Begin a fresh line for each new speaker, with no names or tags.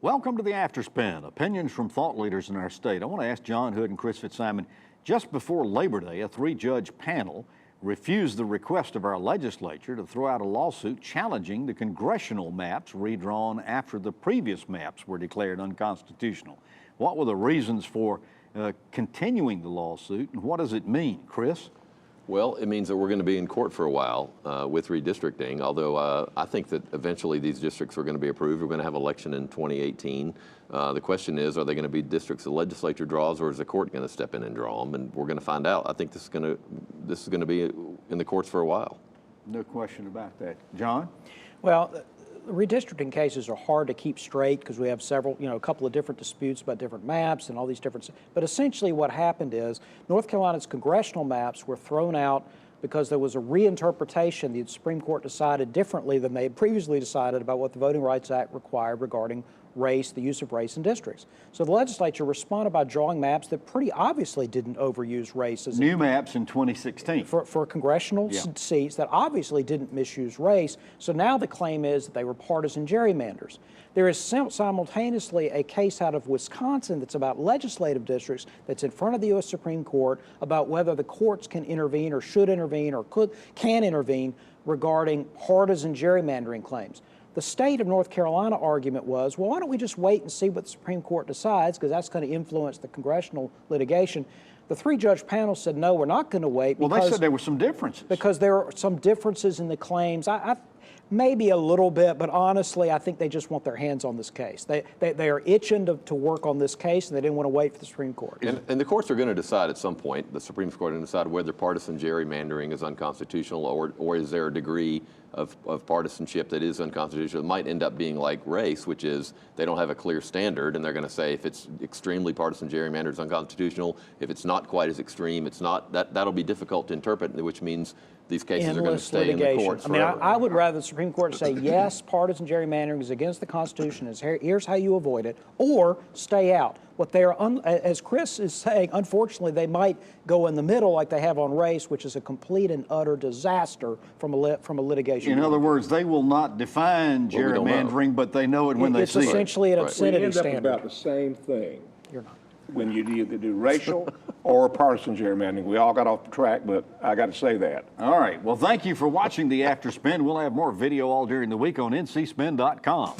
Welcome to the Afterspin, opinions from thought leaders in our state. I want to ask John Hood and Chris Fitzsimon, just before Labor Day, a three-judge panel refused the request of our legislature to throw out a lawsuit challenging the congressional maps redrawn after the previous maps were declared unconstitutional. What were the reasons for continuing the lawsuit, and what does it mean, Chris?
Well, it means that we're going to be in court for a while with redistricting, although I think that eventually these districts are going to be approved. We're going to have an election in 2018. The question is, are they going to be districts the legislature draws, or is the court going to step in and draw them? And we're going to find out. I think this is going to be in the courts for a while. No question about that. John?
Well, redistricting cases are hard to keep straight because we have several, a couple of different disputes about different maps and all these different, but essentially what happened is North Carolina's congressional maps were thrown out because there was a reinterpretation. The Supreme Court decided differently than they had previously decided about what the Voting Rights Act required regarding race, the use of race in districts. So the legislature responded by drawing maps that pretty obviously didn't overuse race. As
new maps in 2016.
For congressional seats that obviously didn't misuse race. So now the claim is that they were partisan gerrymanders. There is simultaneously a case out of Wisconsin that's about legislative districts that's in front of the U.S. Supreme Court about whether the courts can intervene or should intervene or can intervene regarding partisan gerrymandering claims. The state of North Carolina argument was, well, why don't we just wait and see what the Supreme Court decides, because that's going to influence the congressional litigation. The three-judge panel said, no, we're not going to wait.
Well, they said there were some differences.
Because there are some differences in the claims. Maybe a little bit, but honestly, I think they just want their hands on this case. They are itching to work on this case, and they didn't want to wait for the Supreme Court.
And the courts are going to decide at some point, the Supreme Court is going to decide whether partisan gerrymandering is unconstitutional, or is there a degree of partisanship that is unconstitutional. It might end up being like race, which is they don't have a clear standard, and they're going to say if it's extremely partisan gerrymander, it's unconstitutional. If it's not quite as extreme, it's not. That'll be difficult to interpret, which means these cases are going to stay in the courts forever.
I would rather the Supreme Court say, yes, partisan gerrymandering is against the Constitution, here's how you avoid it, or stay out. What they are, as Chris is saying, unfortunately, they might go in the middle like they have on race, which is a complete and utter disaster from a litigation.
In other words, they will not define gerrymandering, but they know it when they see it.
It's essentially an obscenity standard.
We end up about the same thing.
You're not.
When you either do racial or partisan gerrymandering. We all got off the track, but I got to say that.
All right. Well, thank you for watching the Afterspin. We'll have more video all during the week on ncspin.com.